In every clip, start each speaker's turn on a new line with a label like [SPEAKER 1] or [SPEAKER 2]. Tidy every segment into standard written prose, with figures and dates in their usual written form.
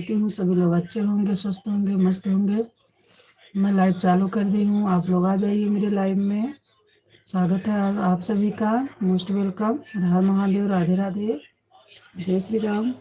[SPEAKER 1] हूँ सभी लोग अच्छे होंगे, स्वस्थ होंगे, मस्त होंगे। मैं लाइव चालू कर दी हूँ, आप लोग आ जाइए मेरे लाइव में। स्वागत है आप सभी का, मोस्ट वेलकम। हर महादेव, राधे राधे, जय Shri Ram.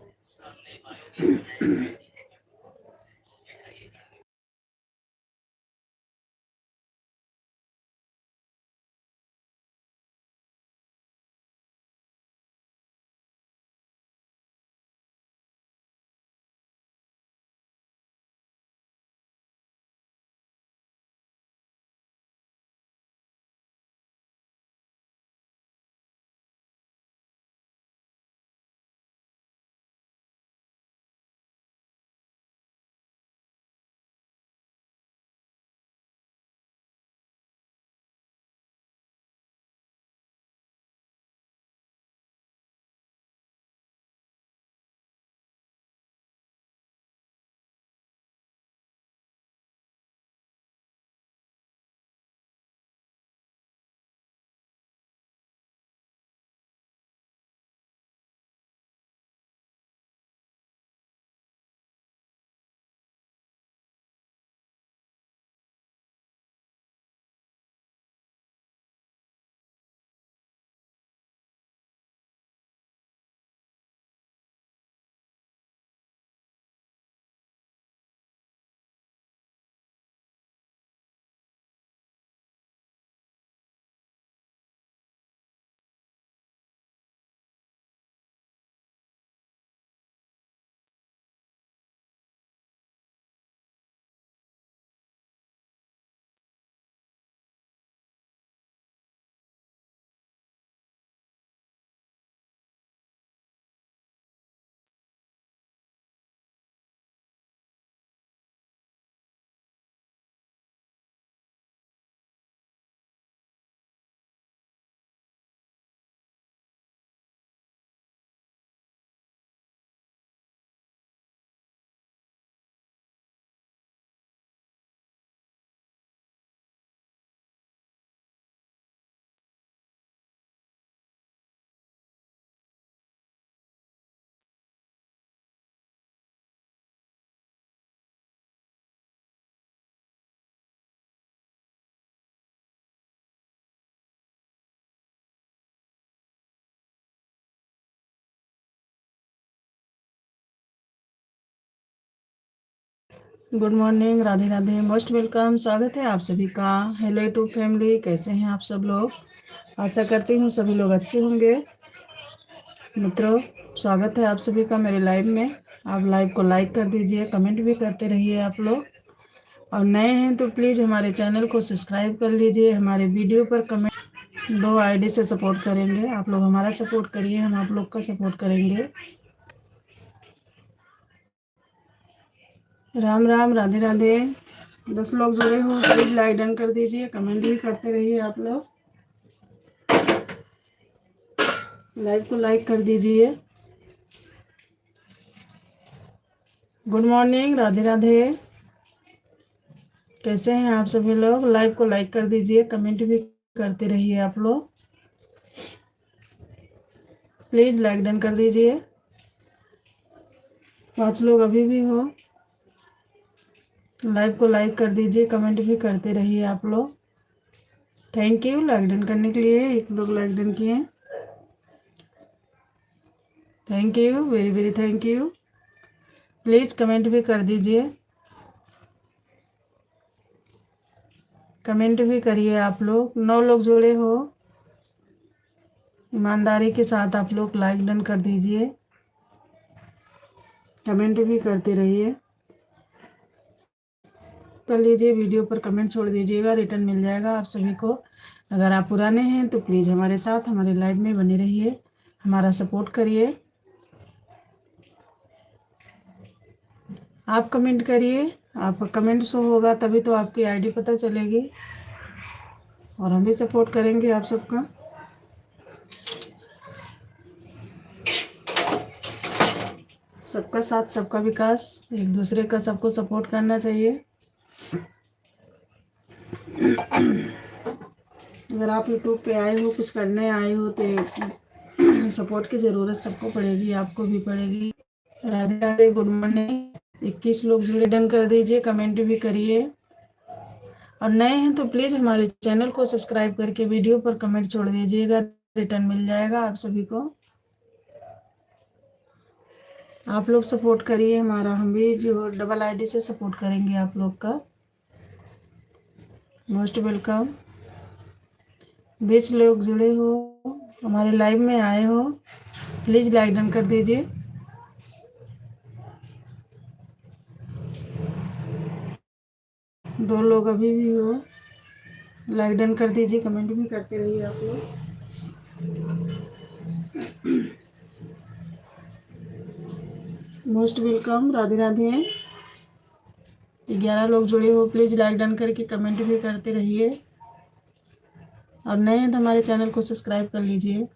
[SPEAKER 1] Good morning, Radhe Radhe, most welcome. स्वागत है आप सभी का। हेलो यूट्यूब फैमिली, कैसे हैं आप सब लोग? आशा करती हूँ सभी लोग अच्छे होंगे। मित्रों, स्वागत है आप सभी का मेरे लाइव में। आप लाइव को लाइक कर दीजिए, कमेंट भी करते रहिए आप लोग। और नए हैं तो प्लीज़ हमारे चैनल को सब्सक्राइब कर लीजिए। हमारे वीडियो पर कमेंट 2 आईडी से सपोर्ट करेंगे। आप लोग हमारा सपोर्ट करिए, हम आप लोग का सपोर्ट करेंगे। राम राम, राधे राधे। 10 लोग जुड़े हो, प्लीज लाइक डन कर दीजिए, कमेंट भी करते रहिए आप लोग। लाइव को लाइक कर दीजिए। गुड मॉर्निंग, राधे राधे, कैसे हैं आप सभी लोग? लाइव को लाइक कर दीजिए, कमेंट भी करते रहिए आप लोग। प्लीज लाइक डन कर दीजिए। 5 लोग अभी भी हो, लाइव को लाइक कर दीजिए, कमेंट भी करते रहिए आप लोग। थैंक यू लाइक डन करने के लिए। 1 लोग लाइक डन किए, thank you, very very thank you. Please comment भी कर दीजिए, कमेंट भी करिए आप लोग। 9 लोग जुड़े हो, ईमानदारी के साथ आप लोग लाइक डन कर दीजिए, कमेंट भी करते रहिए। कर लीजिए, वीडियो पर कमेंट छोड़ दीजिएगा, रिटर्न मिल जाएगा आप सभी को। अगर आप पुराने हैं तो प्लीज़ हमारे साथ हमारे लाइव में बने रहिए, हमारा सपोर्ट करिए। आप कमेंट करिए, आपका कमेंट शो होगा तभी तो आपकी आईडी पता चलेगी, और हम भी सपोर्ट करेंगे आप सबका। सबका साथ सबका विकास, एक दूसरे का सबको सपोर्ट करना चाहिए। अगर आप यूट्यूब पे आए हो, कुछ करने आए हो, तो सपोर्ट की ज़रूरत सबको पड़ेगी, आपको भी पड़ेगी। Radhe Radhe, good morning. 21 लोग जुड़े, डन कर दीजिए, कमेंट भी करिए। और नए हैं तो प्लीज हमारे चैनल को सब्सक्राइब करके वीडियो पर कमेंट छोड़ दीजिएगा, रिटर्न मिल जाएगा आप सभी को। आप लोग सपोर्ट करिए हमारा, हम भी जो डबल आईडी से सपोर्ट करेंगे आप लोग का। Most welcome. 20 लोग जुड़े हो, हमारे लाइव में आए हो, प्लीज लाइक डन कर दीजिए। दो लोग अभी भी हो, लाइक डन कर दीजिए, कमेंट भी करते रहिए आप लोग। Most welcome, Radhe Radhe. 11 लोग जुड़े हो, प्लीज लाइक डन करके कमेंट भी करते रहिए। और नए हैं तो हमारे चैनल को सब्सक्राइब कर लीजिए।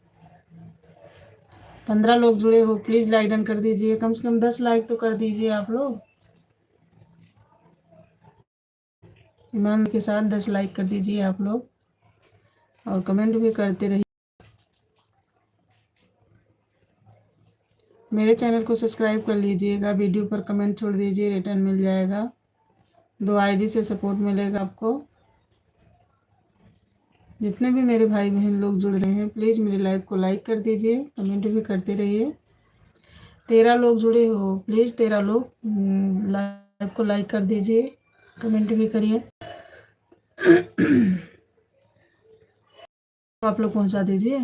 [SPEAKER 1] 15 लोग जुड़े हो, प्लीज लाइक डन कर दीजिए, कम से कम 10 लाइक तो कर दीजिए आप लोग। ईमान के साथ 10 लाइक कर दीजिए आप लोग, और कमेंट भी करते रहिए। मेरे चैनल को सब्सक्राइब कर लीजिएगा, वीडियो पर कमेंट छोड़ दीजिए, रिटर्न मिल जाएगा। 2 आईडी से सपोर्ट मिलेगा आपको। जितने भी मेरे भाई बहन लोग जुड़ रहे हैं, प्लीज़ मेरे लाइव को लाइक कर दीजिए, कमेंट भी करते रहिए। 13 लोग जुड़े हो, प्लीज़ 13 लोग लाइव को लाइक कर दीजिए, कमेंट भी करिए। आप लोग पहुंचा दीजिए।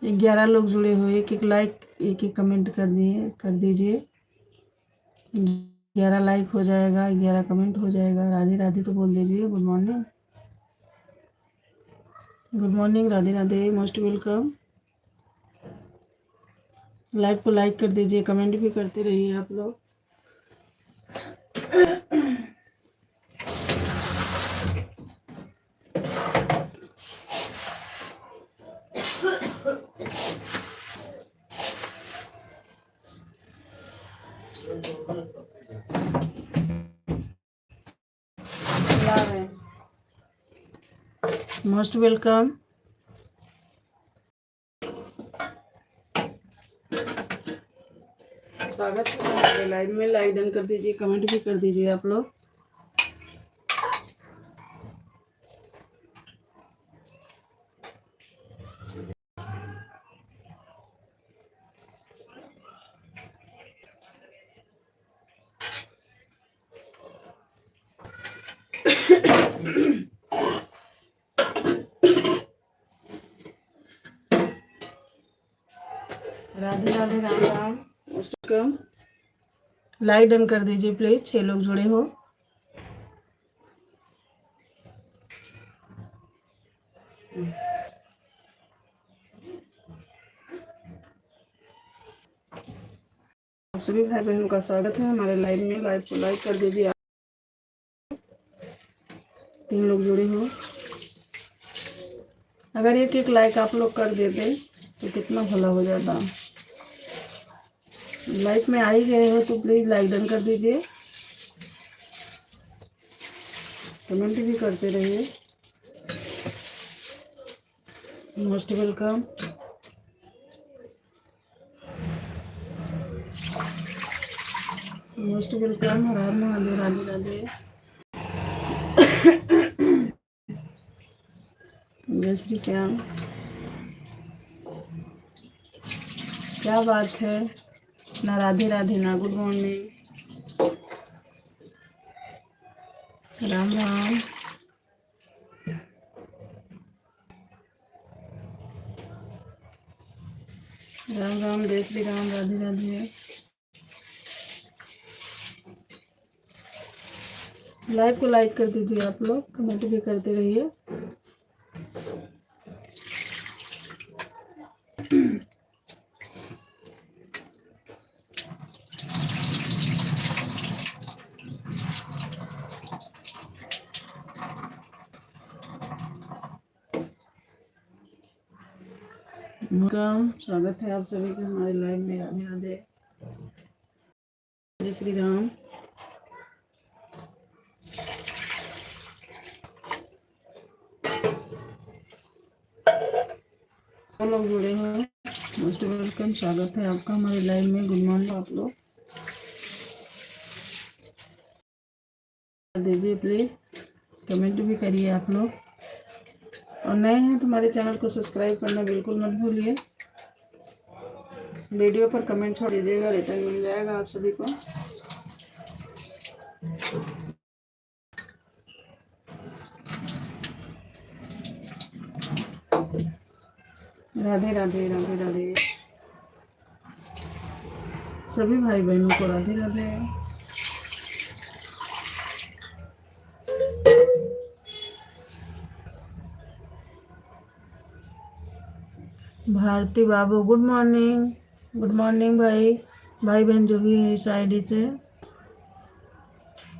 [SPEAKER 1] 11 लोग जुड़े हो, एक एक लाइक एक एक कमेंट कर दीजिए। 11 लाइक हो जाएगा, 11 कमेंट हो जाएगा। राधे राधे तो बोल दीजिए। Good morning, good morning, Radhe Radhe, most welcome. Live को लाइक कर दीजिए, कमेंट भी करते रहिए आप लोग। Most welcome. स्वागत है लाइव में, लाइक डन कर दीजिए, कमेंट भी कर दीजिए आप लोग। Radhe Radhe, Ram Ram, welcome. Like done कर दीजिए प्लीज, 6 लोग जुड़े हो। आप सभी भाई बहनों का स्वागत है हमारे लाइव में। लाइव को लाइक कर दीजिए। 3 लोग जुड़े हो, अगर एक एक लाइक आप लोग कर देते तो कितना भला हो जाता। लाइव में आ ही गए हो तो प्लीज लाइक डन कर दीजिए, कमेंट भी करते रहिए। Most welcome. Most welcome. Har Har Mahadev, Radhe Radhe, जय श्री श्याम। क्या बात है, ना राधे राधे ना गुड मॉर्निंग। राम राम, राम राम, जय श्री राम, राधे राधे। लाइव को लाइक कर दीजिए आप लोग, कमेंट भी करते रहिए। स्वागत है आप सभी का हमारे लाइव में। राधे राधे, जय श्री राम। लोग जुड़े हैं, मोस्ट वेलकम, स्वागत है आपका हमारे लाइव में। गुड मॉर्निंग आप लोग। दीजिए प्लीज़, कमेंट भी करिए आप लोग। और नए हैं तो हमारे चैनल को सब्सक्राइब करना बिल्कुल मत भूलिए। वीडियो पर कमेंट छोड़ दीजिएगा, रिटर्न मिल जाएगा आप सभी को। राधे राधे राधे राधे सभी भाई बहनों को राधे राधे। भारती बाबू गुड मॉर्निंग, गुड मॉर्निंग भाई बहन जो भी है इस आईडी से।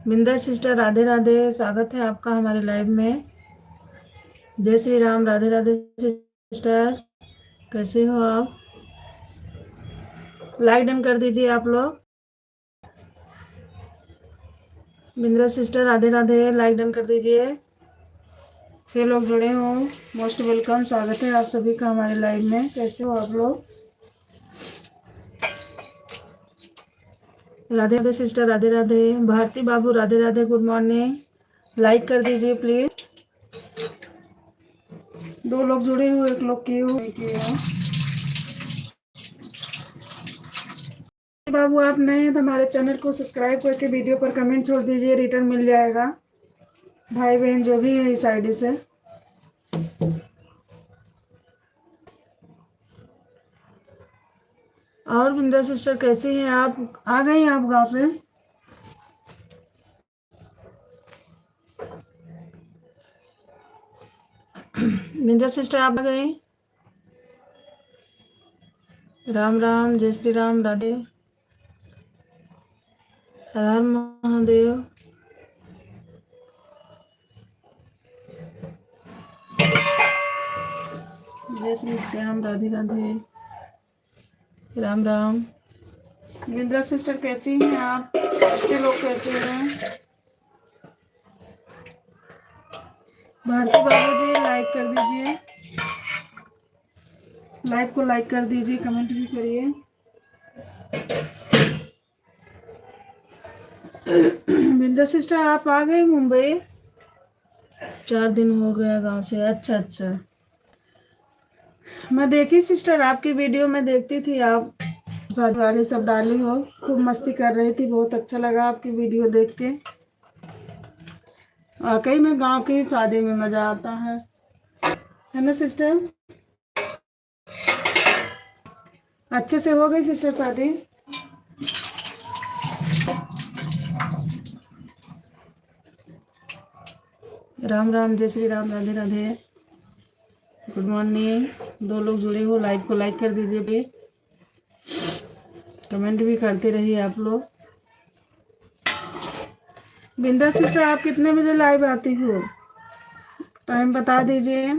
[SPEAKER 1] बिंद्रा सिस्टर राधे राधे, स्वागत है आपका हमारे लाइव में। जय श्री राम, राधे राधे सिस्टर, कैसे हो आप? लाइक डन कर दीजिए आप लोग। Bindra sister Radhe Radhe, like done कर दीजिए। 6 लोग जुड़े हो, मोस्ट वेलकम, स्वागत है आप सभी का हमारे लाइव में। कैसे हो आप लोग? राधे राधे सिस्टर राधे राधे। भारती बाबू Radhe Radhe, good morning, like कर दीजिए प्लीज। 2 लोग जुड़े हो, 1 लोग किए हो। बाबू आप नए हैं तो हमारे चैनल को सब्सक्राइब करके वीडियो पर कमेंट छोड़ दीजिए, रिटर्न मिल जाएगा भाई बहन जो भी है इस आईडी से। और बिंद्रा सिस्टर कैसी हैं आप? आ गई आप गांव से? बिंद्रा सिस्टर आप आ गई? राम राम, जय श्री राम, राधे, हर हर महादेव। जय श्री श्याम, राधे राधे, राम राम। बिंद्रा सिस्टर कैसी हैं आप? बच्चे लोग कैसे हैं? भारती बाबू जी लाइक कर दीजिए, लाइव को लाइक कर दीजिए, कमेंट भी करिए। बिंद्रा सिस्टर आप आ गए मुंबई? 4 दिन हो गया गांव से, अच्छा अच्छा। मैं देखी सिस्टर आपकी वीडियो में, देखती थी आप शादी वाले सब डाली हो, खूब मस्ती कर रही थी, बहुत अच्छा लगा आपकी वीडियो देख के। वाकई में गांव की शादी में मजा आता है ना सिस्टर? अच्छे से हो गई सिस्टर शादी? राम राम, जय श्री राम, राधे राधे, गुड मॉर्निंग। 2 लोग जुड़े हो, लाइव को लाइक कर दीजिए प्लीज, कमेंट भी करते रहिए आप लोग। बिंद्रा सिस्टर आप कितने बजे लाइव आती हो? टाइम बता दीजिए,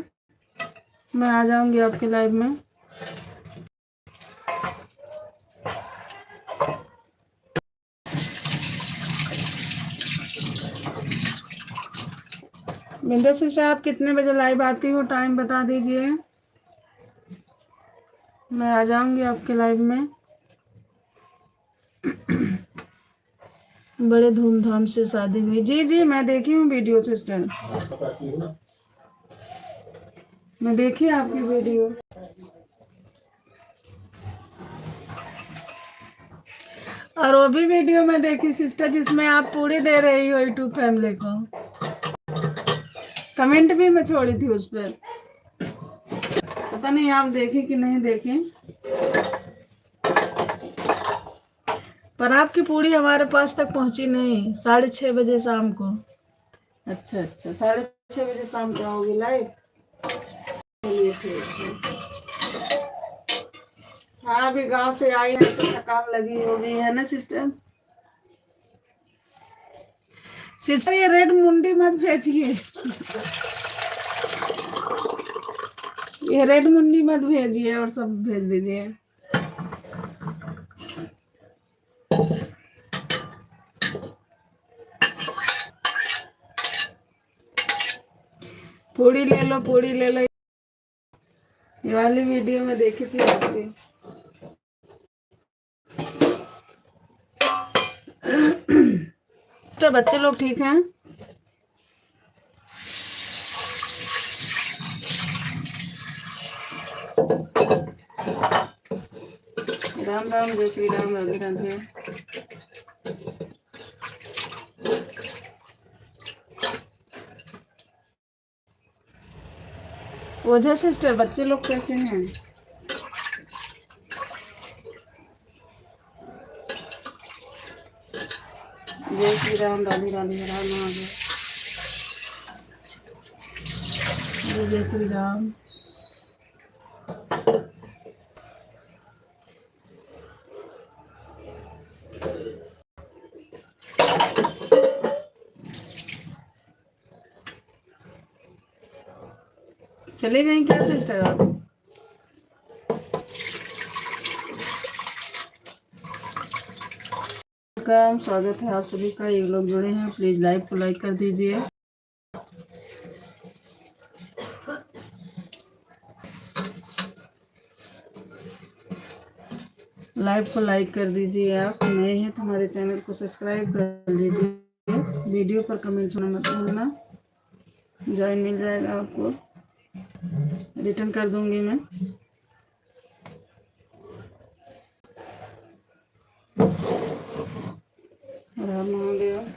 [SPEAKER 1] मैं आ जाऊंगी आपके लाइव में। बिंद्रा सिस्टर आप कितने बजे लाइव आती हो? टाइम बता दीजिए, मैं आ जाऊंगी आपके लाइव में। बड़े धूमधाम से शादी हुई? जी जी मैं देखी हूँ वीडियो सिस्टर, मैं देखी आपकी वीडियो। और वो भी वीडियो में देखी सिस्टर जिसमें आप पूरी दे रही हो यूट्यूब फैमिली को, कमेंट भी मैं छोड़ी थी उस पर। पता नहीं आप देखी कि नहीं देखी, पर आपकी पूरी हमारे पास तक पहुंची नहीं। 6:30 बजे शाम को। अच्छा अच्छा, 6:30 बजे शाम को आओगी लाइव? चलिए ठीक है। हाँ अभी गांव से आई है, सब थकान लगी होगी है ना सिस्टर? सिस्टर ये रेड मुंडी मत भेजिए, ये रेड मुंडी मत भेजिए, और सब भेज दीजिए। पूरी ले लो, पूरी ले लो। ये वाली वीडियो में देखी थी आपकी। तो बच्चे लोग ठीक हैं? राम राम, जय श्री राम, राधे राधे। ओझा सिस्टर, बच्चे लोग कैसे हैं? जय श्री राम, राधे राधे, हर हर महादेव। जय श्री राम। चले गए क्या सिस्टर आप? वेलकम, स्वागत है आप सभी का। ये लोग जुड़े हैं, प्लीज लाइव को लाइक कर दीजिए। लाइव को लाइक कर दीजिए। आप नए हैं तो हमारे चैनल को सब्सक्राइब कर लीजिए। वीडियो पर कमेंट होना मत भूलना। ज्वाइन मिल जाएगा आपको, रिटर्न कर दूंगी मैं। हर हर महादेव।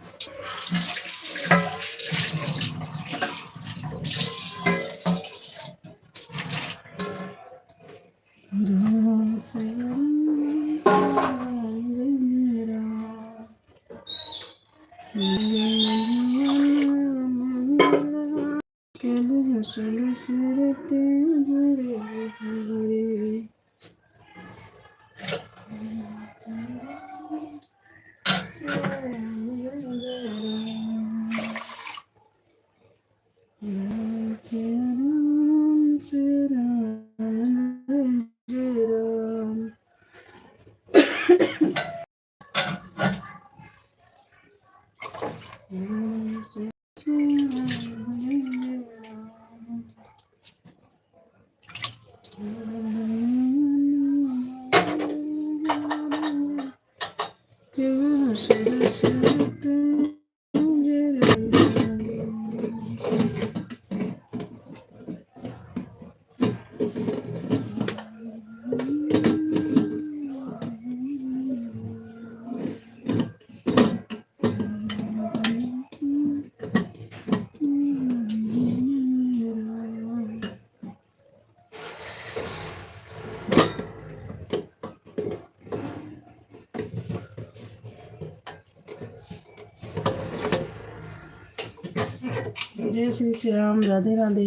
[SPEAKER 1] जय श्री राम, राधे राधे,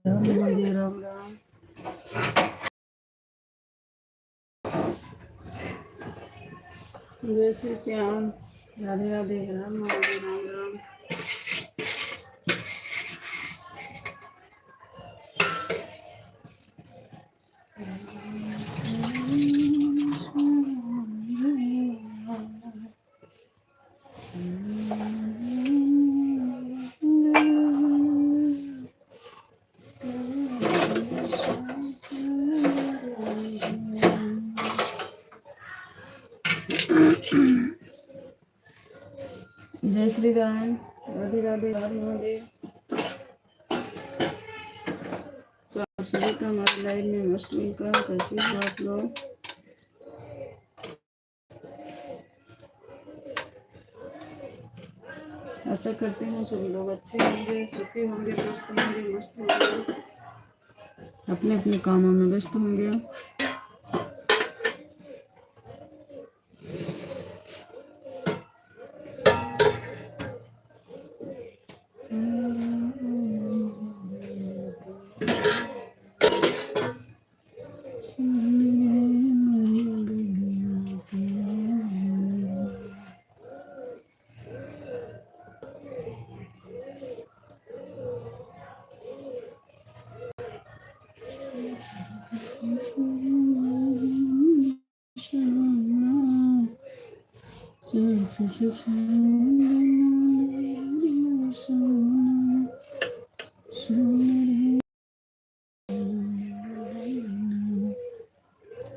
[SPEAKER 1] राम राधे, राम राम। जय श्री श्याम, राधे राधे, राम राधे, राम राम। जय श्री राम, राधे राधे, राधे राधे। तो आप सभी का हमारे लाइव में मोस्ट वेलकम। कैसे हो आप लोग? आशा करती हूँ सभी लोग अच्छे होंगे, सुखी होंगे, स्वस्थ होंगे, मस्त होंगे, अपने अपने कामों में व्यस्त होंगे।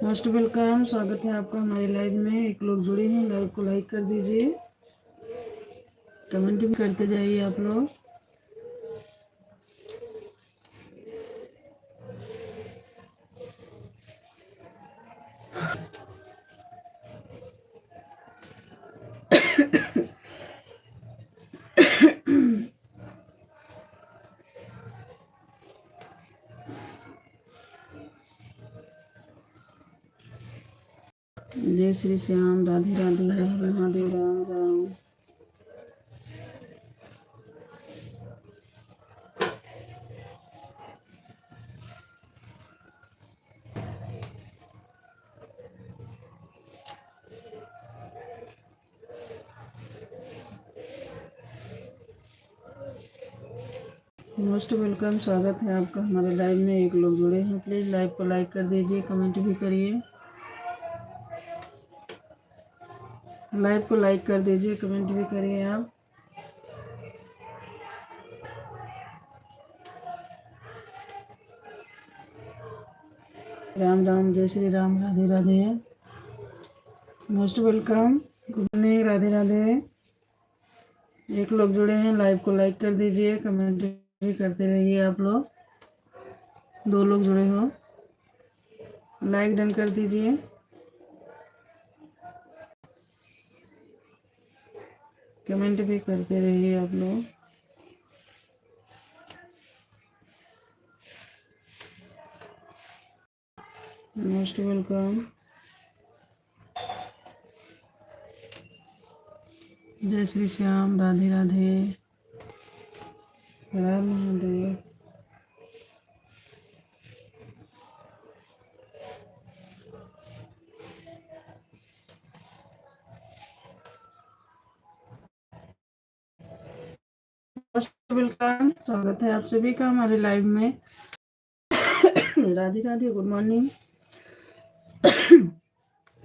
[SPEAKER 1] मोस्ट वेलकम, स्वागत है आपका हमारे लाइव में। एक लोग जुड़े हैं, लाइव को लाइक कर दीजिए, कमेंट भी करते जाइए आप लोग। श्री श्याम, राधे राधे, हर हर महादेव, राम राम। मोस्ट वेलकम, स्वागत है आपका हमारे लाइव में। एक लोग जुड़े हैं, प्लीज़ लाइव को लाइक कर दीजिए, कमेंट भी करिए। लाइव को लाइक कर दीजिए, कमेंट भी करिए आप। राम राम, जय Shri Ram, Radhe Radhe, most welcome, good morning, Radhe Radhe. एक लोग जुड़े हैं, लाइव को लाइक कर दीजिए, कमेंट भी करते रहिए आप लोग। 2 लोग जुड़े हो, लाइक डन कर दीजिए। कमेंट भी करते रहिए आप लोग। मोस्ट वेलकम, जय श्री श्याम, राधे राधे, हर हर महादेव। वेलकम, स्वागत है आप सभी का हमारे लाइव में। Radhe Radhe, good morning.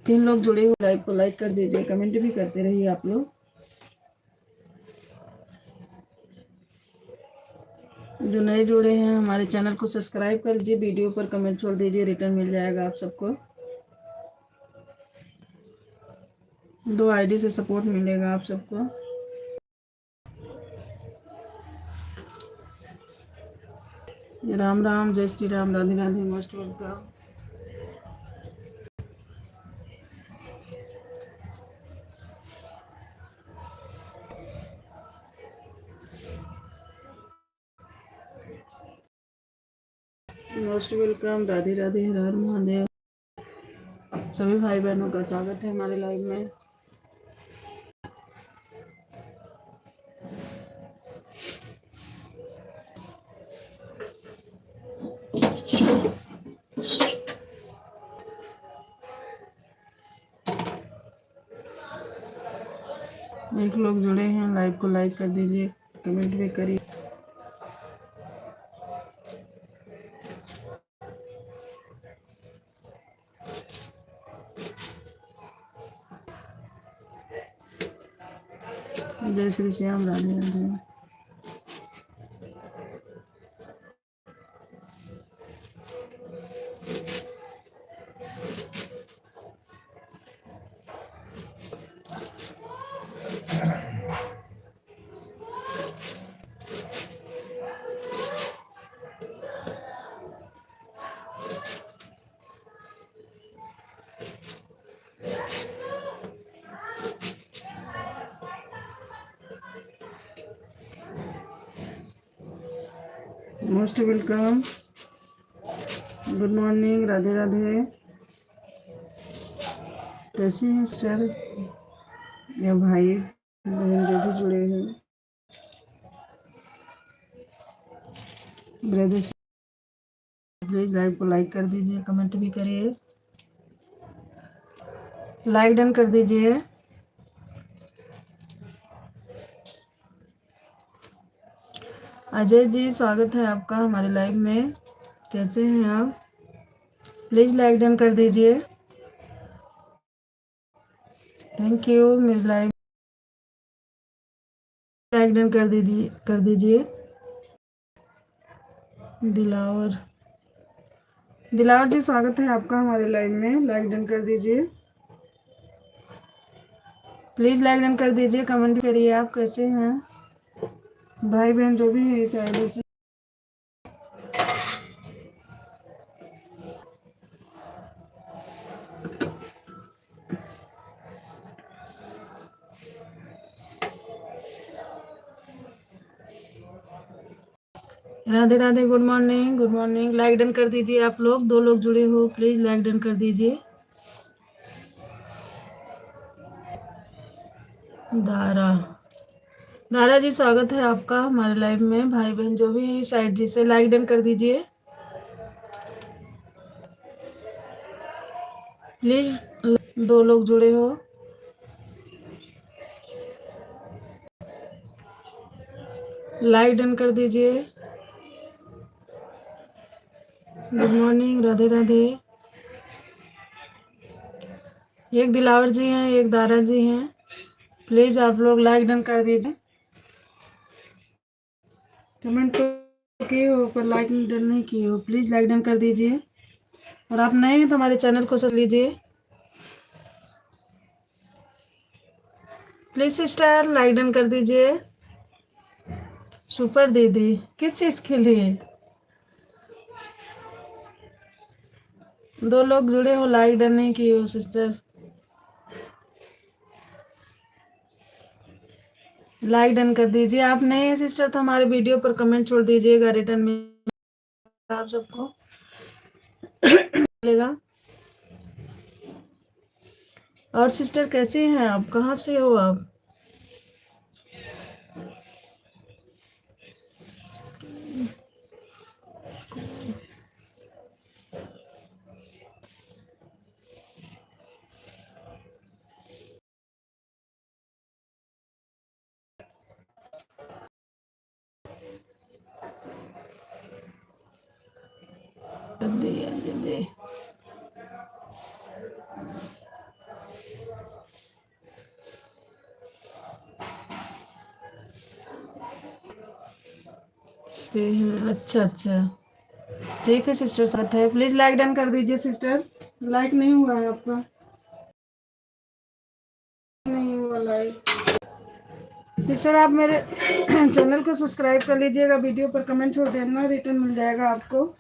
[SPEAKER 1] 3 लोग जुड़े हुए, लाइव को लाइक कर दीजिए, कमेंट भी करते रहिए आप लोग। जो नए जुड़े हैं, हमारे चैनल को सब्सक्राइब कर लीजिए, वीडियो पर कमेंट छोड़ दीजिए, रिटर्न मिल जाएगा आप सबको। 2 आईडी से सपोर्ट मिलेगा आप सबको। राम राम, जय Shri Ram, Radhe Radhe, most welcome. Most welcome, Radhe Radhe, Har Har Mahadev. सभी भाई बहनों का स्वागत है हमारे लाइव में। एक लोग जुड़े हैं, लाइव को लाइक कर दीजिए, कमेंट भी करिए। जय Shri Shyam, Radhe Radhe. Most welcome, good morning, Radhe Radhe. कैसे हैं सिस्टर या भाई बहन जो भी जुड़े हैं, ब्रदर, प्लीज लाइव को लाइक कर दीजिए, कमेंट भी करिए, लाइक डन कर दीजिए। अजय जी, स्वागत है आपका हमारे लाइव में। कैसे हैं आप? प्लीज लाइक डन कर दीजिए। Thank you. मेरी लाइव लाइक डन कर दीजिए। दिलावर जी, स्वागत है आपका हमारे लाइव में। लाइक डन कर दीजिए, प्लीज लाइक डन कर दीजिए, कमेंट करिए आप कैसे हैं भाई बहन जो भी है इस आईडी से। Radhe Radhe, good morning, good morning. Like done कर दीजिए आप लोग। 2 लोग जुड़े हो, प्लीज लाइक डन कर दीजिए। दारा दारा जी, स्वागत है आपका हमारे लाइव में। भाई बहन जो भी है इस आईडी से लाइक डन कर दीजिए प्लीज। दो लोग जुड़े हो, लाइक डन कर दीजिए। Good morning, Radhe Radhe. एक दिलावर जी हैं, एक दारा जी हैं। प्लीज आप लोग लाइक डन कर दीजिए। कमेंट तो किए हो पर लाइक डन नहीं किए हो, प्लीज लाइक डन कर दीजिए। और आप नए हैं तो हमारे चैनल को सब्सक्राइब लीजिए प्लीज। सिस्टर लाइक डन कर दीजिए। सुपर दीदी, किस चीज के लिए? दो लोग जुड़े हो, लाइक डन नहीं किए हो सिस्टर। लाइक डन कर दीजिए। आप नए हैं सिस्टर तो हमारे वीडियो पर कमेंट छोड़ दीजिएगा, रिटर्न में आप सबको मिलेगा। और सिस्टर कैसे हैं आप, कहाँ से हो आप? अच्छा अच्छा, ठीक है सिस्टर, साथ है। प्लीज लाइक डन कर दीजिए सिस्टर। लाइक नहीं हुआ है आपका, नहीं हुआ लाइक। सिस्टर आप मेरे चैनल को सब्सक्राइब कर लीजिएगा, वीडियो पर कमेंट छोड़ देना, रिटर्न मिल जाएगा आपको।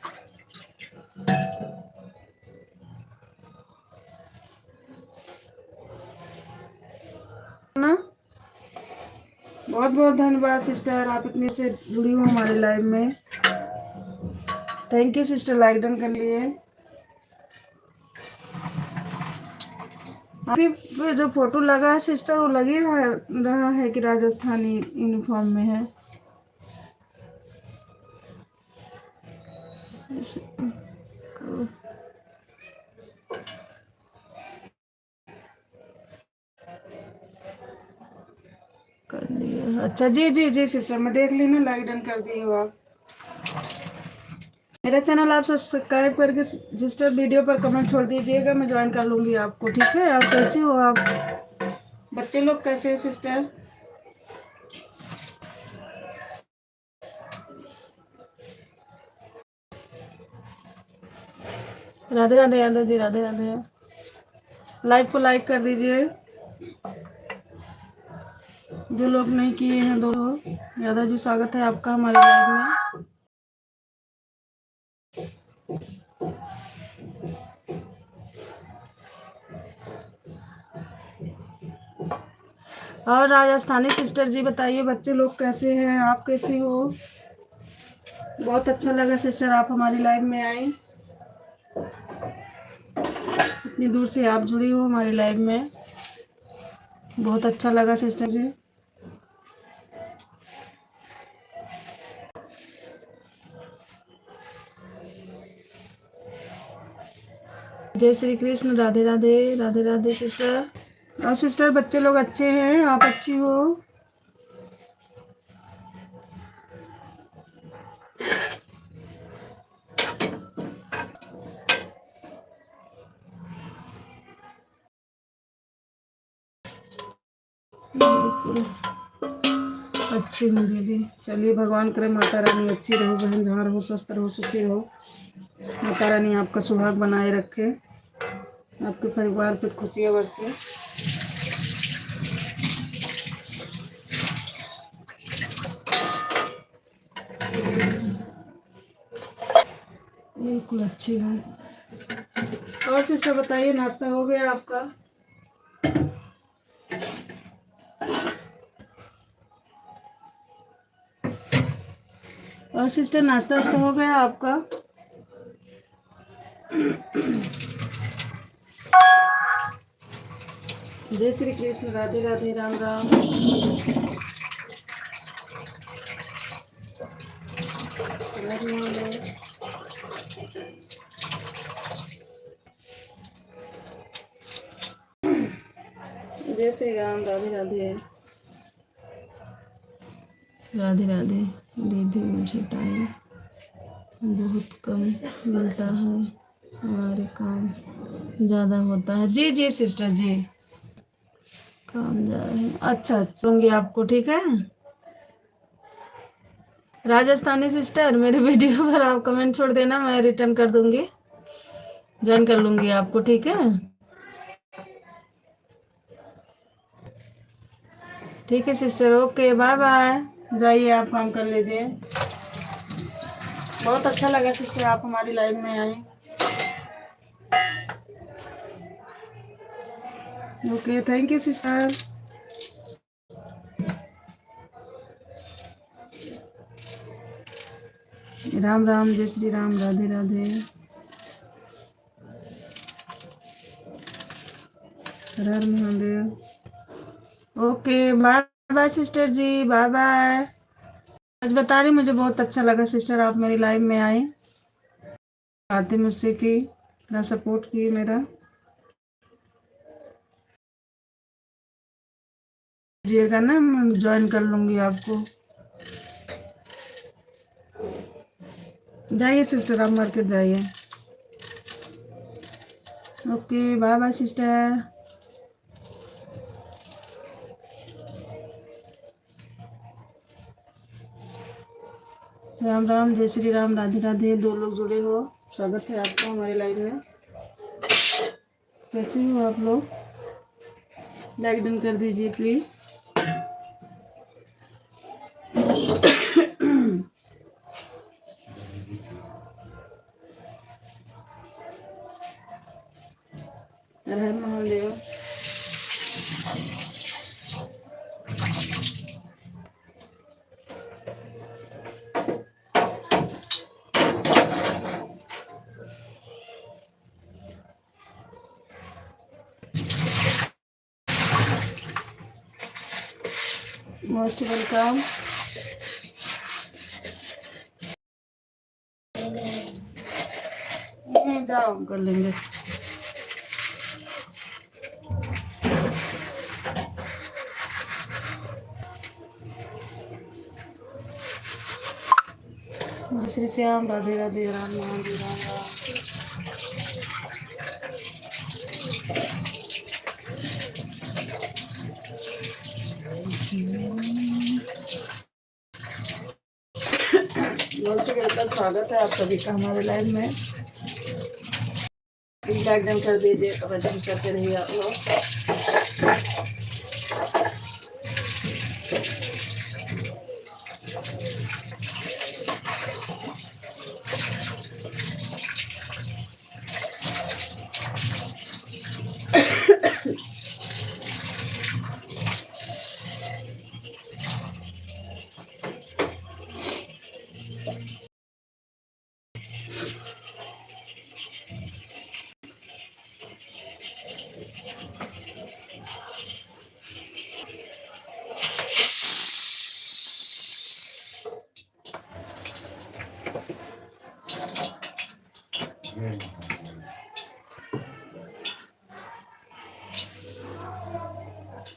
[SPEAKER 1] ना बहुत बहुत धन्यवाद सिस्टर, आप इतनी से जुड़ी हो हमारे लाइव में। Thank you sister like done करने के लिए। अभी पे जो फोटो लगा है सिस्टर वो लग ही रहा है कि राजस्थानी यूनिफॉर्म में है। कर दिया, अच्छा जी जी जी सिस्टर, मैं देख ली ना, लाइक डन कर दी हो आप। मेरा चैनल आप सब्सक्राइब करके सिस्टर वीडियो पर कमेंट छोड़ दीजिएगा, मैं ज्वाइन कर लूंगी आपको, ठीक है? आप कैसे हो आप? बच्चे लोग कैसे हैं सिस्टर? राधे राधे यादव जी, राधे राधे। लाइव को लाइक कर दीजिए जो लोग नहीं किए हैं। दो यादव जी, स्वागत है आपका हमारे लाइव में। और राजस्थानी सिस्टर जी बताइए, बच्चे लोग कैसे हैं, आप कैसी हो? बहुत अच्छा लगा सिस्टर आप हमारी लाइव में आए, इतनी दूर से आप जुड़ी हो हमारी लाइव में, बहुत अच्छा लगा सिस्टर जी। जय श्री कृष्ण, राधे राधे, राधे राधे सिस्टर। और सिस्टर बच्चे लोग अच्छे हैं, आप अच्छी हो? अच्छी हूँ दीदी, चलिए भगवान करे माता रानी अच्छी रहो, बहन जहाँ रहो स्वस्थ रहो सुखी रहो, माता रानी आपका सुहाग बनाए रखे, आपके परिवार पे खुशियाँ बरसे। बिल्कुल अच्छी हूँ। और सिस्टर बताइए, नाश्ता हो गया आपका? और सिस्टर नाश्ता वास्ता हो गया आपका? जय श्री कृष्ण, राधे राधे, राम राम। जय श्री राम, राधे राधे, राधे राधे। दीदी मुझे टाइम बहुत कम मिलता है, हमारे काम ज़्यादा होता है। जी जी सिस्टर जी, काम जा रहे हैं। अच्छा अच्छा, दूंगी आपको, ठीक है। राजस्थानी सिस्टर, मेरे वीडियो पर आप कमेंट छोड़ देना, मैं रिटर्न कर दूंगी, ज्वाइन कर लूंगी आपको, ठीक है। ठीक है सिस्टर, ओके, बाय बाय। जाइए आप काम कर लीजिए। बहुत अच्छा लगा सिस्टर आप हमारी लाइव में आई। Okay, thank you sister. Ram Ram, जय Shri Ram, Radhe Radhe, Har Har Mahadev. Okay, bye bye sister ji, bye bye. आज बता रही मुझे बहुत अच्छा लगा सिस्टर आप मेरी लाइव में आई, बातें मुझसे की, इतना सपोर्ट की मेरा। दीजिएगा ना, मैं ज्वाइन कर लूंगी आपको। जाइए सिस्टर, आप मार्केट जाइए। Okay, bye bye sister. Ram Ram, जय श्री राम, राधे राधे। दो लोग जुड़े हो, स्वागत है आपका हमारे लाइव में। कैसे हो आप लोग? लाइक डन कर दीजिए please. Her Har Mahadev. Most welcome. जाओ, कर लेंगे। श्री श्याम, राधे राधे, राम राम, राम राम। मोस्ट वेलकम, स्वागत है आप सभी का हमारे लाइव में। लाइक डन कर दीजिए, कमेंट करते रहिए आप लोग।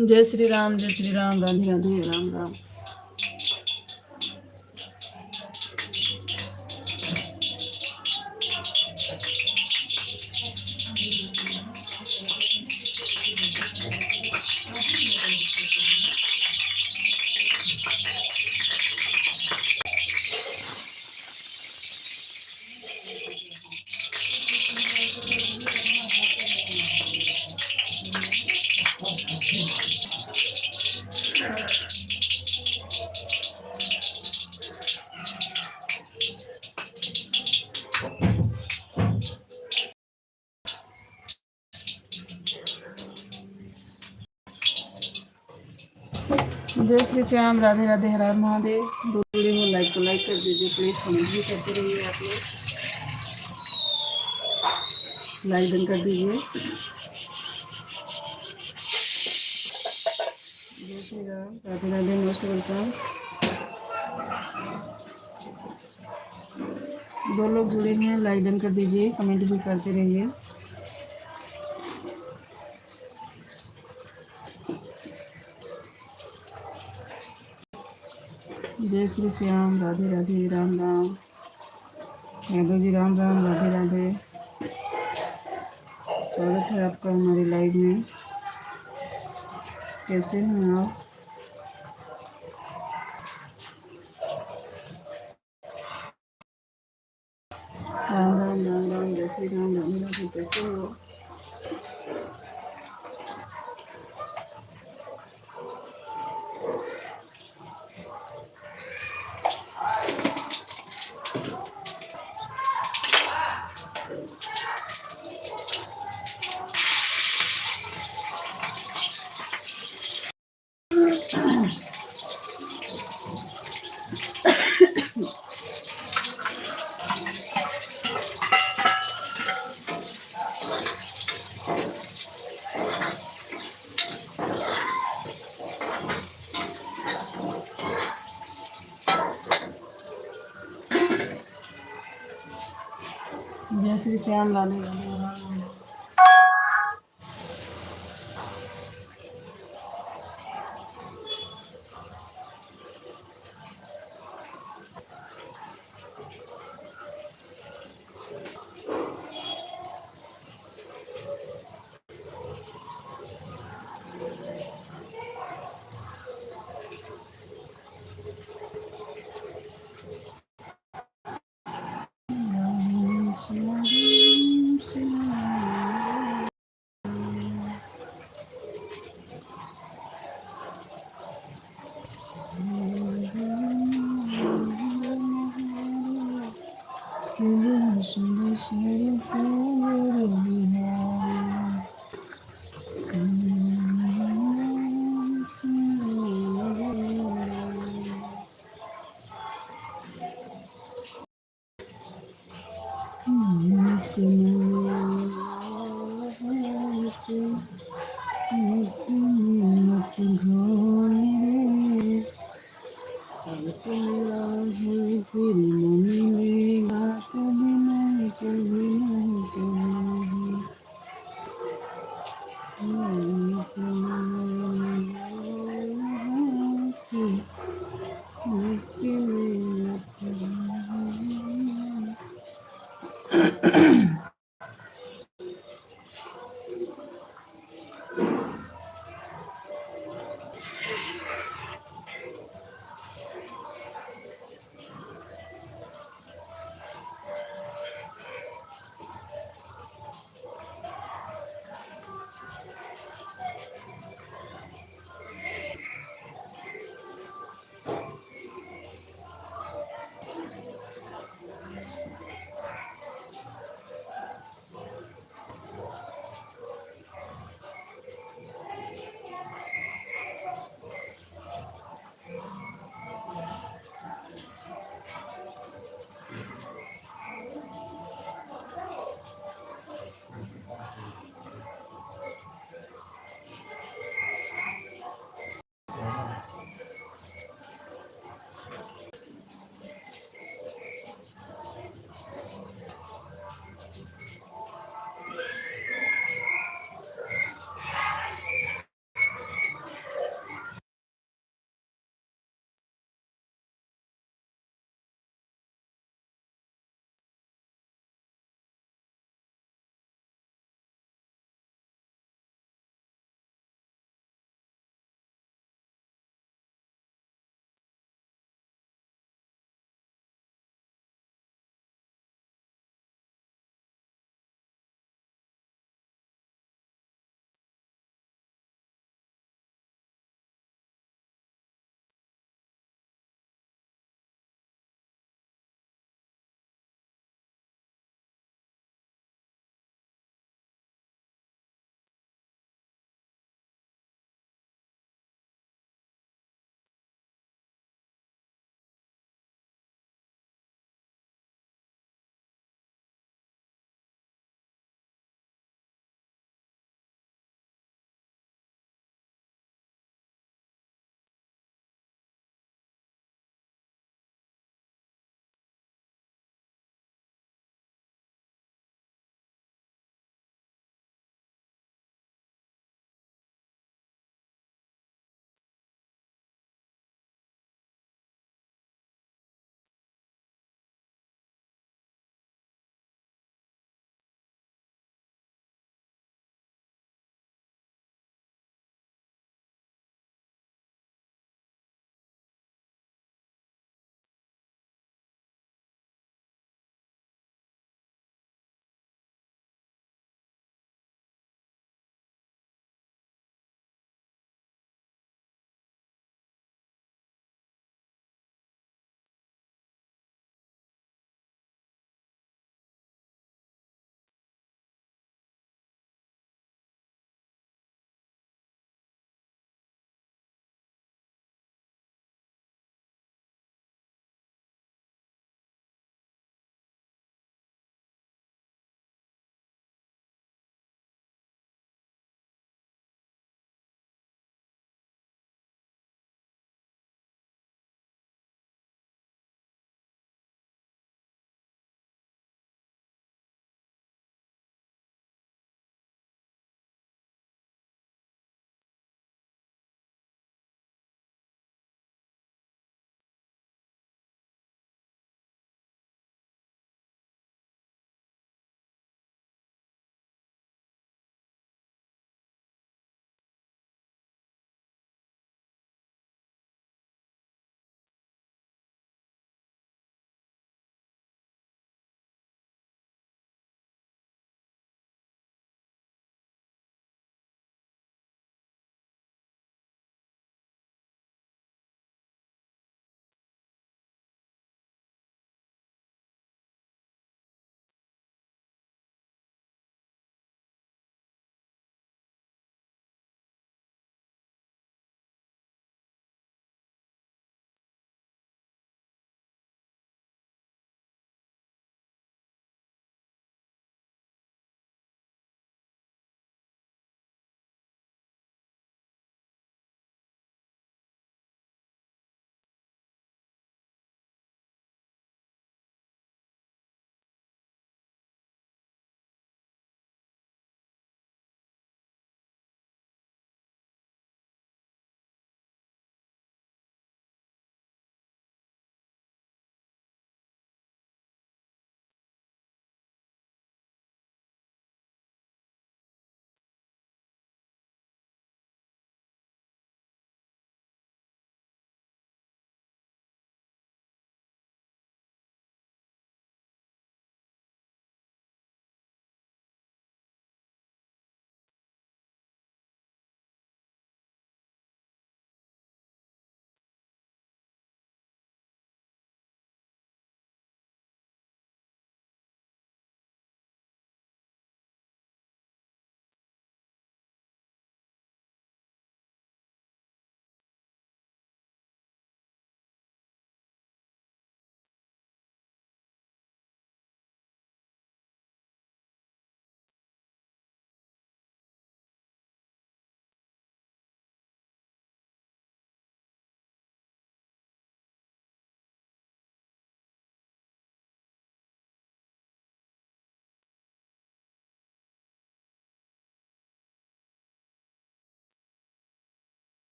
[SPEAKER 1] जय श्री राम, जय श्री राम, राधे राधे, राम राम। जय श्री श्याम, राधे राधे, हर हर महादेव। जुड़े हो, लाइक को लाइक कर दीजिए प्लीज, कमेंट भी करते रहिए आप लोग। लाइक डन कर दीजिए। जय श्री राम, राधे राधे, मोस्ट वेलकम। दो लोग जुड़े हैं, लाइक डन कर दीजिए, कमेंट भी करते रहिए। जय श्री श्याम, राधे राधे, राम राम। यादव जी राम राम, राधे राधे। स्वागत है आपका हमारी लाइव में। कैसे हैं आप? राम राम, राम राम, जय श्री राम, राधे राधे। कैसे हो? जय श्री श्याम, राधे राधे, राम राम।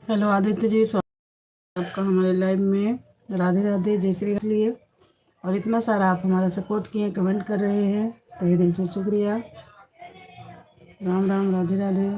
[SPEAKER 1] हेलो आदित्य जी, स्वागत है आपका हमारे लाइव में। राधे राधे, जय श्री राम लिए। और इतना सारा आप हमारा सपोर्ट किए, कमेंट कर रहे हैं, तहे दिल से शुक्रिया। Ram Ram, Radhe Radhe.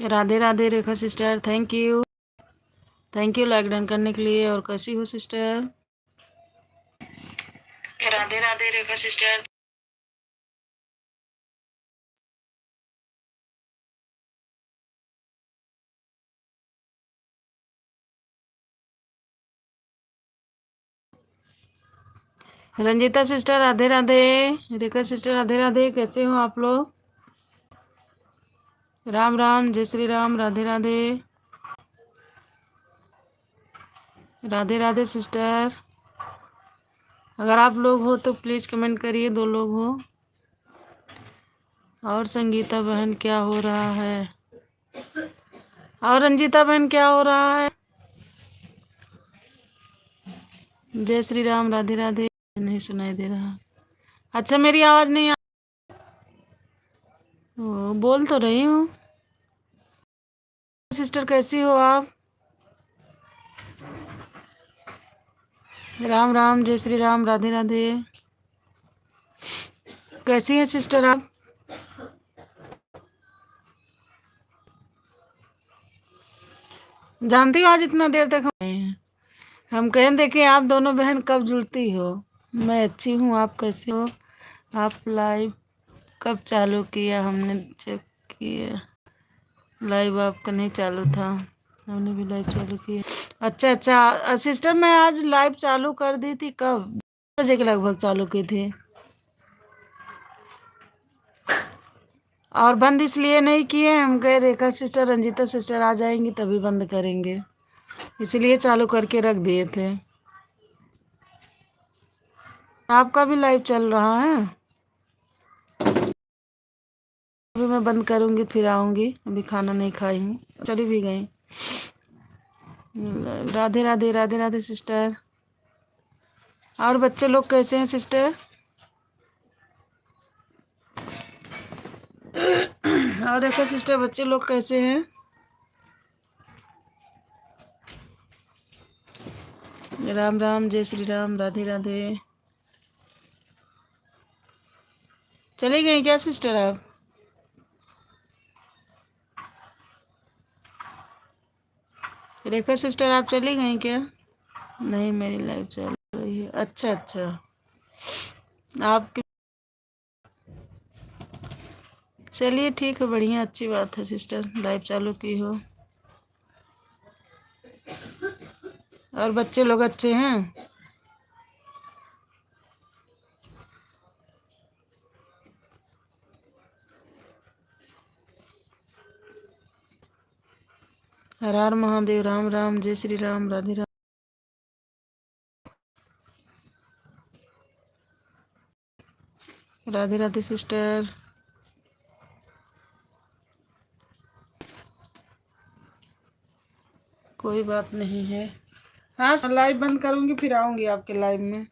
[SPEAKER 1] Radhe Radhe Rekha sister, thank you like done करने के लिए। और कैसी हो sister? Radhe Radhe Rekha sister. Ranjita sister Radhe Radhe, Rekha sister Radhe Radhe, कैसे हो आप लोग? राम राम, जय श्री राम, राधे राधे, राधे राधे सिस्टर। अगर आप लोग हो तो प्लीज कमेंट करिए, 2 लोग हो। और संगीता बहन क्या हो रहा है? और रंजीता बहन क्या हो रहा है? जय श्री राम, राधे राधे। नहीं सुनाई दे रहा। अच्छा, मेरी आवाज नहीं आ। बोल तो रही हूँ। सिस्टर कैसी हो आप? राम राम, जय श्री राम, राधे राधे, कैसी हैं सिस्टर आप? जानती हो आज इतना देर तक हम कहें देखे आप दोनों बहन कब जुड़ती हो। मैं अच्छी हूँ, आप कैसे हो? आप लाइव कब चालू किया? हमने चेक किया, लाइव आपका नहीं चालू था, हमने भी लाइव चालू किया। अच्छा अच्छा सिस्टर, मैं आज लाइव चालू कर दी थी। कब? 2 बजे के लगभग चालू की थी। और बंद इसलिए नहीं किए, हम कहे रेखा सिस्टर रंजीता सिस्टर आ जाएंगी तभी बंद करेंगे, इसलिए चालू करके रख दिए थे। आपका भी लाइव चल रहा है? अभी मैं बंद करूंगी फिर आऊंगी, अभी खाना नहीं खाई हूँ, चली भी गई। राधे राधे, राधे राधे सिस्टर। और बच्चे लोग कैसे हैं सिस्टर? और रेखा सिस्टर, बच्चे लोग कैसे हैं? राम राम, जय श्री राम, राधे राधे। चली गई क्या सिस्टर आप? रेखा सिस्टर आप चली गई क्या? नहीं, मेरी लाइफ चल रही है। अच्छा अच्छा, आपकी। चलिए ठीक है, बढ़िया, अच्छी बात है सिस्टर, लाइव चालू की हो। और बच्चे लोग अच्छे हैं? हर हर महादेव, राम राम, जय श्री राम, राधे राधे, राधे राधे सिस्टर। कोई बात नहीं है। हाँ, लाइव बंद करूंगी फिर आऊंगी आपके लाइव में।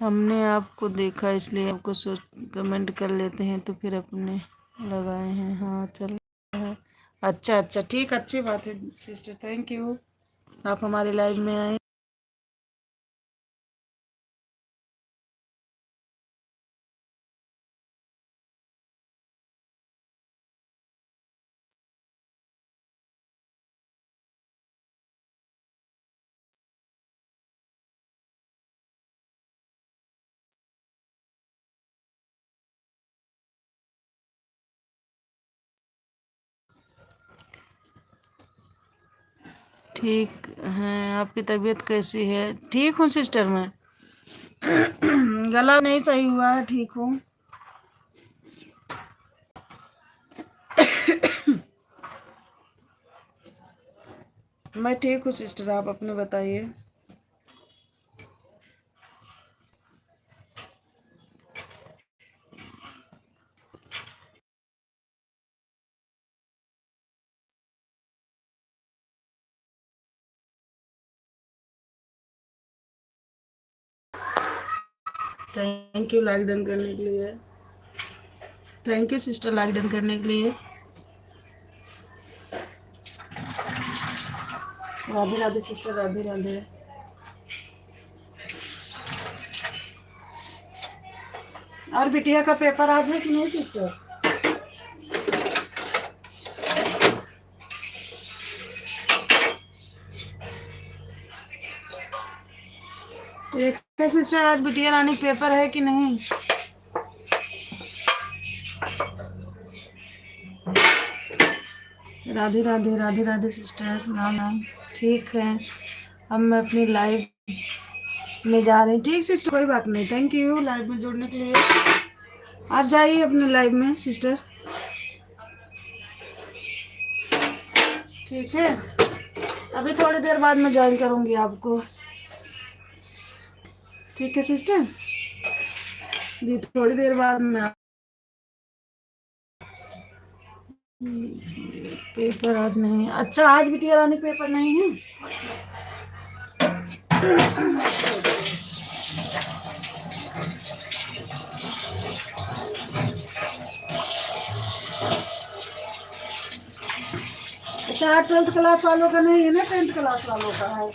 [SPEAKER 1] हमने आपको देखा इसलिए आपको सोच कमेंट कर लेते हैं तो फिर अपने लगाए हैं। हाँ चल रहा है। अच्छा अच्छा, ठीक, अच्छी बात है सिस्टर, थैंक यू आप हमारे लाइव में आए। ठीक है, आपकी तबीयत कैसी है? ठीक हूँ सिस्टर मैं। गला नहीं सही हुआ है, ठीक हूँ। मैं ठीक हूँ सिस्टर, आप अपने बताइए। थैंक यू लाइक डन करने के लिए। Thank you sister like done करने के लिए। राधे राधे सिस्टर, राधे राधे। और बिटिया का पेपर आज है कि नहीं सिस्टर? एक सिस्टर, आज बिटिया रानी पेपर है कि नहीं? राधे राधे, राधे राधे सिस्टर, राम राम। ठीक है, अब मैं अपनी लाइव में जा रही हूँ। ठीक सिस्टर, कोई बात नहीं, थैंक यू लाइव में जुड़ने के लिए। आप जाइए अपने लाइव में सिस्टर। ठीक है, अभी थोड़ी देर बाद मैं ज्वाइन करूँगी आपको। ठीक है सिस्टर जी, थोड़ी देर बाद मैं। पेपर आज नहीं है? अच्छा, आज बिटिया रानी पेपर नहीं है? अच्छा, 12th क्लास वालों का नहीं है ना, 10th क्लास वालों का है।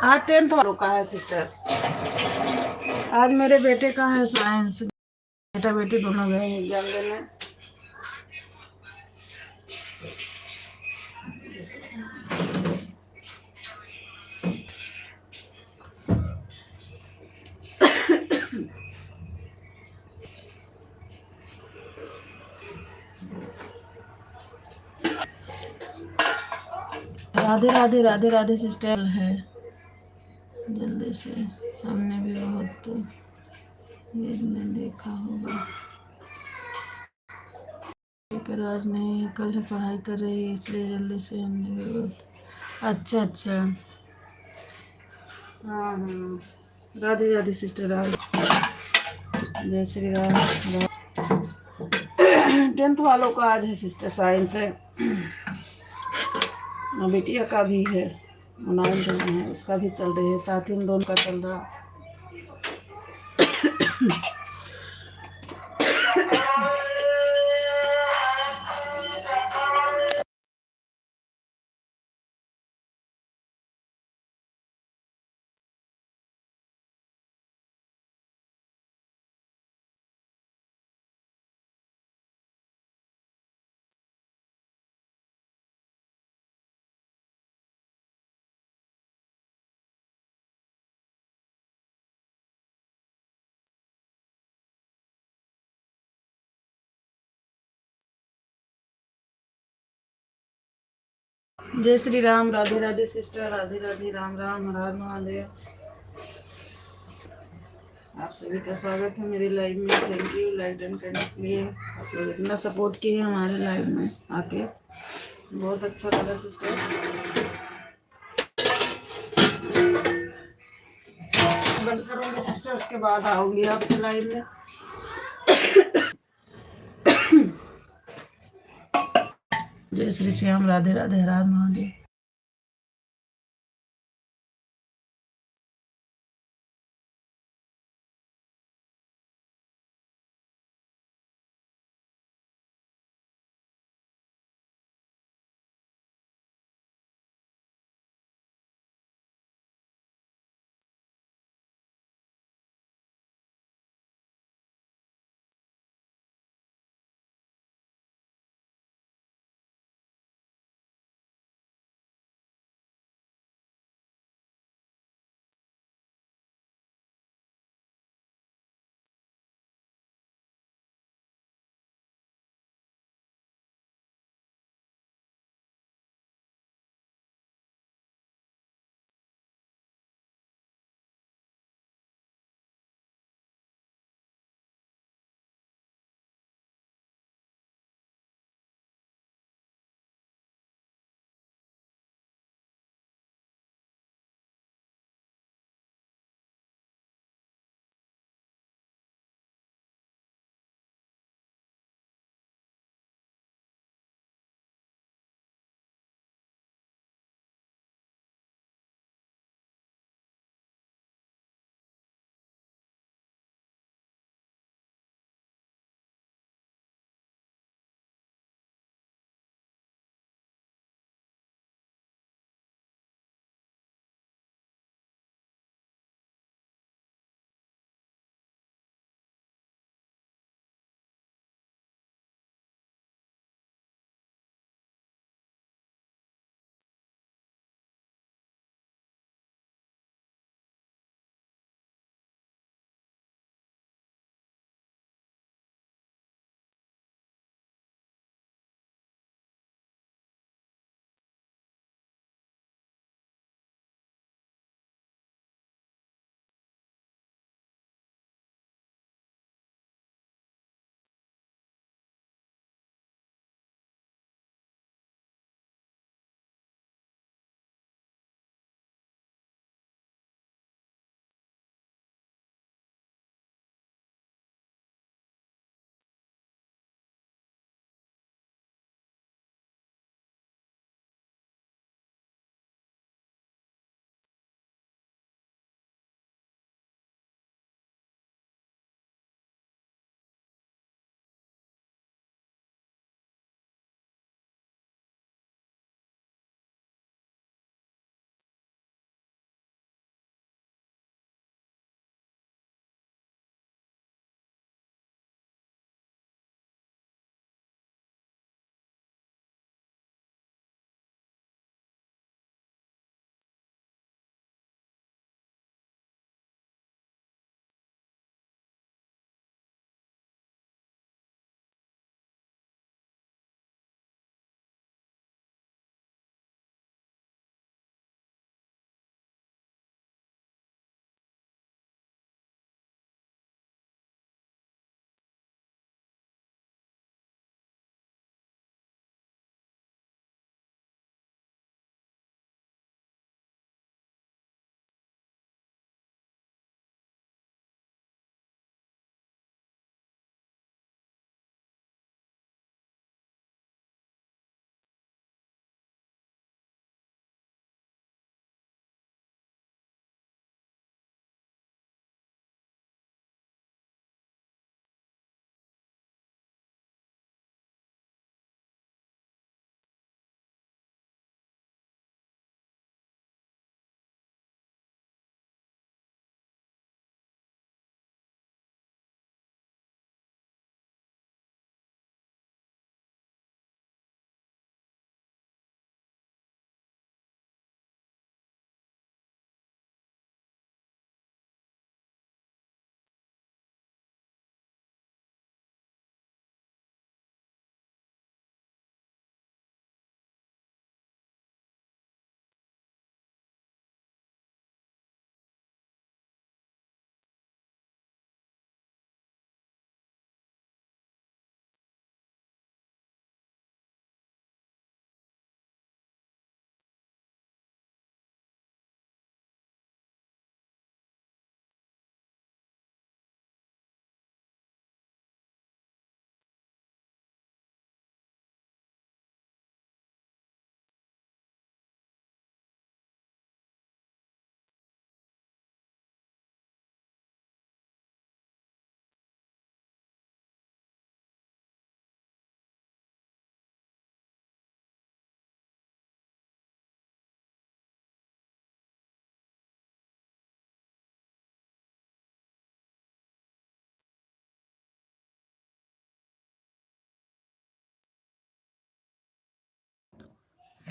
[SPEAKER 1] आज 10th वालों का है सिस्टर। आज मेरे बेटे का है साइंस। बेटा बेटी दोनों गए हैं एग्जाम देने। राधे राधे, राधे राधे सिस्टर है। जल्दी से, हमने भी बहुत देर में देखा होगा। पेपर आज नहीं, कल है, पढ़ाई कर रही है इसलिए जल्दी से हमने भी बहुत। अच्छा अच्छा, हाँ हाँ, राधे राधे सिस्टर, राधे, जय श्री राम। 10th वालों का आज है सिस्टर साइंस है। बिटिया का भी है, 9th में है, उसका भी चल रही है, साथ ही में दोनों का चल रहा। जय श्री राम, राधे राधे सिस्टर, राधे राधे, राम राम, हर हर महादेव। आप सभी का स्वागत है मेरे लाइव में। थैंक यू लाइक डन करने के लिए। आप लोग इतना सपोर्ट किए हमारे लाइव में आके, बहुत अच्छा लगा सिस्टर। बंद करूँगी सिस्टर, उसके बाद आऊँगी आपके लाइव में। जय Shri Shyam, Radhe Radhe, Har Har Mahadev.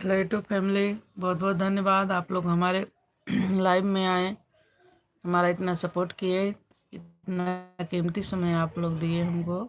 [SPEAKER 1] Hello YouTube family, बहुत बहुत धन्यवाद आप लोग हमारे लाइव में आए, हमारा इतना सपोर्ट किए, इतना कीमती समय आप लोग दिए हमको।